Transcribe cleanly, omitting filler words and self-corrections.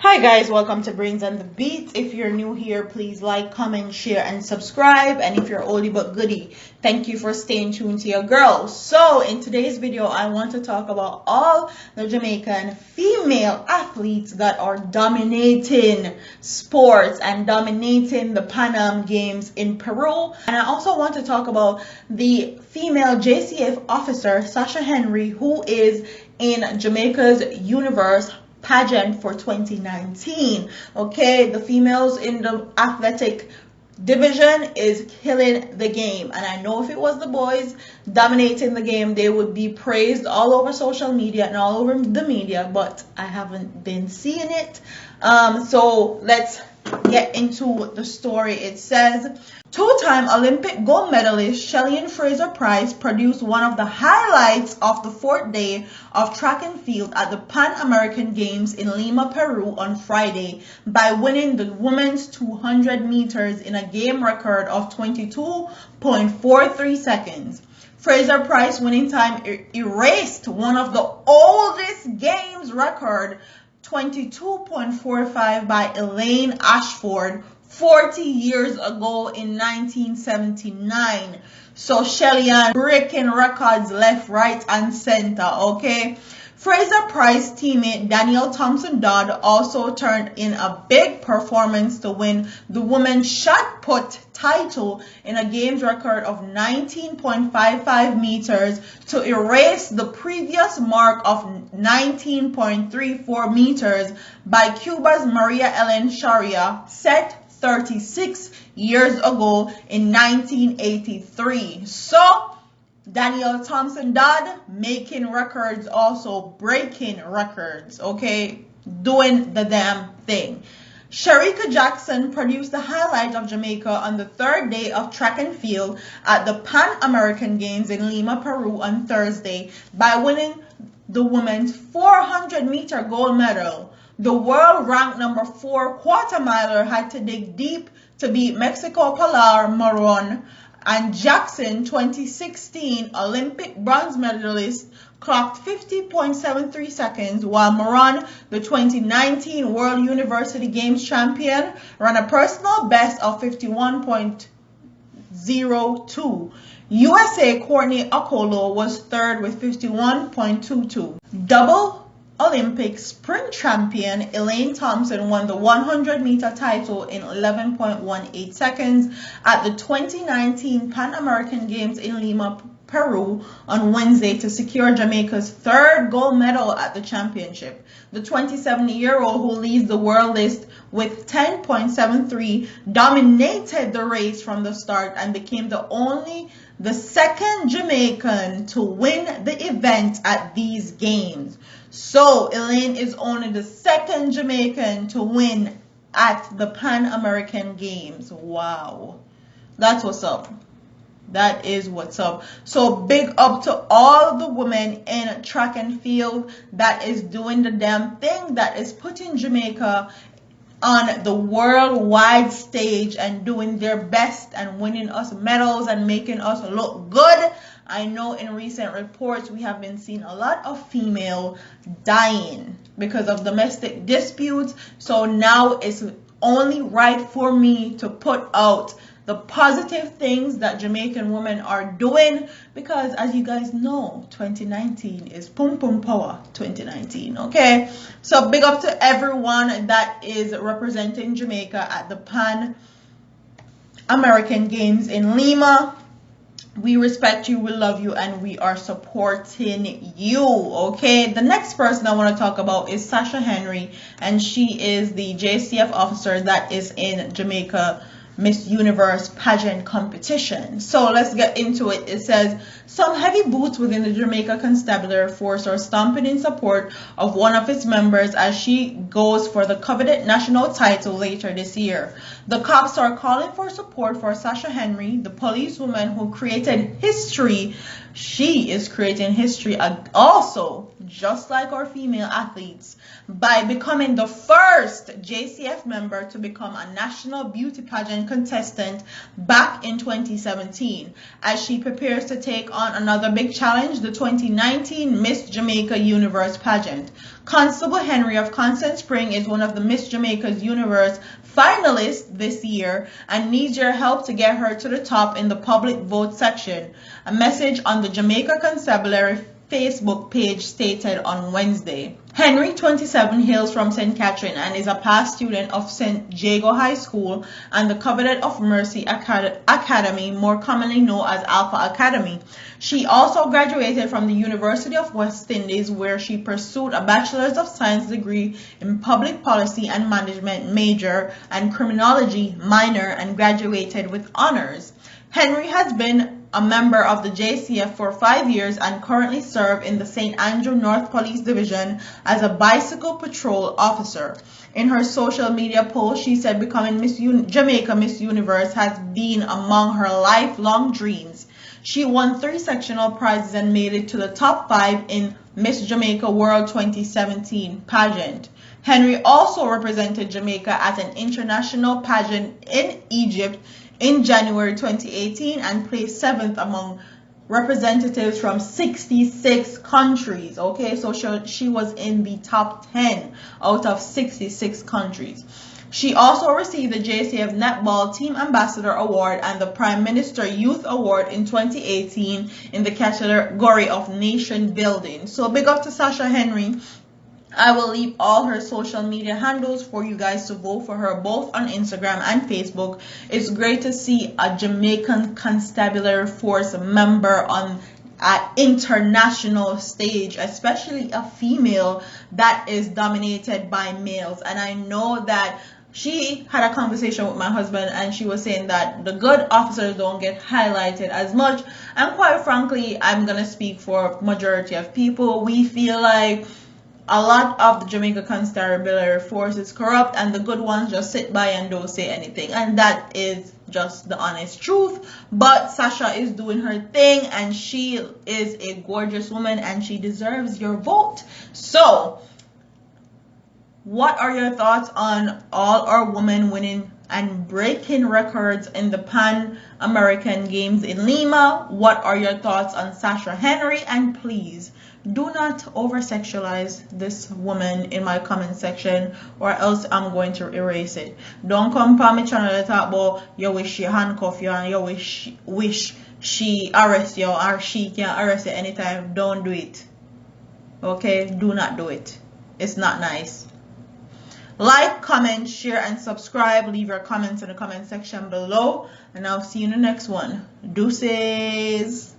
Hi guys, welcome to Brains and the Beat. If you're new here, please like, comment, share, and subscribe. And if you're oldie but goodie, thank you for staying tuned to your girl. So in today's video, I want to talk about all the Jamaican female athletes that are dominating sports and dominating the Pan Am Games in Peru. And I also want to talk about the female JCF officer, Sasha Henry, who is in Jamaica's Universe pageant for 2019. Okay, the females in the athletic division is killing the game, and I know if it was the boys dominating the game, they would be praised all over social media and all over the media, but I haven't been seeing it. So let's get into the story. It says, two-time Olympic gold medalist Shelly Fraser-Pryce produced one of the highlights of the fourth day of track and field at the Pan American Games in Lima, Peru on Friday by winning the women's 200 meters in a game record of 22.43 seconds. Fraser-Pryce's winning time erased one of the oldest games record, 22.45 by Elaine Ashford 40 years ago in 1979. So Shelly breaking records left, right, and center. Okay. Fraser-Pryce's teammate Danielle Thompson-Dodd also turned in a big performance to win the women's shot put title in a games record of 19.55 meters to erase the previous mark of 19.34 meters by Cuba's Maria Ellen Sharia, set 36 years ago in 1983. So Danielle Thompson-Dodd making records, also breaking records, okay, doing the damn thing. Shericka Jackson produced the highlight of Jamaica on the third day of track and field at the Pan American Games in Lima, Peru on Thursday by winning the women's 400-meter gold medal. The world-ranked number 4 quarter-miler had to dig deep to beat Mexico Pilar Moron, and Jackson, 2016 Olympic bronze medalist, clocked 50.73 seconds, while Moran, the 2019 World University Games champion, ran a personal best of 51.02. USA Courtney Okolo was third with 51.22. Double Olympic sprint champion Elaine Thompson won the 100-meter title in 11.18 seconds at the 2019 Pan American Games in Lima, Peru on Wednesday to secure Jamaica's third gold medal at the championship. The 27-year-old, who leads the world list with 10.73, dominated the race from the start and became the second Jamaican to win the event at these games. So Elaine is only the second Jamaican to win at the Pan American Games. Wow. That's what's up. That is what's up. So big up to all the women in track and field that is doing the damn thing, that is putting Jamaica on the worldwide stage and doing their best and winning us medals and making us look good. I know in recent reports we have been seeing a lot of female dying because of domestic disputes. So now it's only right for me to put out the positive things that Jamaican women are doing, because as you guys know, 2019 is Pum Pum Power 2019, okay? So big up to everyone that is representing Jamaica at the Pan American Games in Lima. We respect you, we love you, and we are supporting you, okay? The next person I want to talk about is Sasha Henry, and she is the JCF officer that is in Jamaica Miss Universe pageant competition. So let's get into it. It says, some heavy boots within the Jamaica Constabulary Force are stomping in support of one of its members as she goes for the coveted national title later this year. The cops are calling for support for Sasha Henry, the policewoman who created history She is creating history also, just like our female athletes, by becoming the first JCF member to become a national beauty pageant contestant back in 2017, as she prepares to take on another big challenge, the 2019 Miss Jamaica Universe pageant. Constable Henry of Constant Spring is one of the Miss Jamaica's Universe finalists this year and needs your help to get her to the top in the public vote section. A message on the Jamaica Constabulary Facebook page stated on Wednesday. Henry, 27, hails from St. Catherine and is a past student of St. Jago High School and the Covenant of Mercy Academy, more commonly known as Alpha Academy. She also graduated from the University of West Indies, where she pursued a Bachelor's of Science degree in Public Policy and Management major and Criminology minor and graduated with honors. Henry has been a member of the JCF for 5 years and currently serves in the St. Andrew North Police Division as a bicycle patrol officer. In her social media post, she said becoming Jamaica Miss Universe has been among her lifelong dreams. She won 3 sectional prizes and made it to the top 5 in Miss Jamaica World 2017 pageant. Henry also represented Jamaica at an international pageant in Egypt in January 2018 and placed 7th among representatives from 66 countries. Okay, so she was in the top 10 out of 66 countries. She also received the JCF Netball Team Ambassador Award and the Prime Minister Youth Award in 2018 in the category of nation building. So big up to Sasha Henry. I will leave all her social media handles for you guys to vote for her both on Instagram and Facebook. It's great to see a Jamaican Constabulary Force member on an international stage, especially a female that is dominated by males. And I know that she had a conversation with my husband and she was saying that the good officers don't get highlighted as much. And quite frankly, I'm going to speak for majority of people. We feel like a lot of the Jamaica Constabulary Force is corrupt and the good ones just sit by and don't say anything. And that is just the honest truth. But Sasha is doing her thing and she is a gorgeous woman and she deserves your vote. So, what are your thoughts on all our women winning and breaking records in the Pan American Games in Lima? What are your thoughts on Sasha Henry? And please, do not over-sexualize this woman in my comment section or else I'm going to erase it. Don't come on my channel and talk about you wish she handcuff you and you wish she arrest you or she can arrest you anytime. Don't do it. Okay? Do not do it. It's not nice. Like, comment, share, and subscribe. Leave your comments in the comment section below. And I'll see you in the next one. Deuces.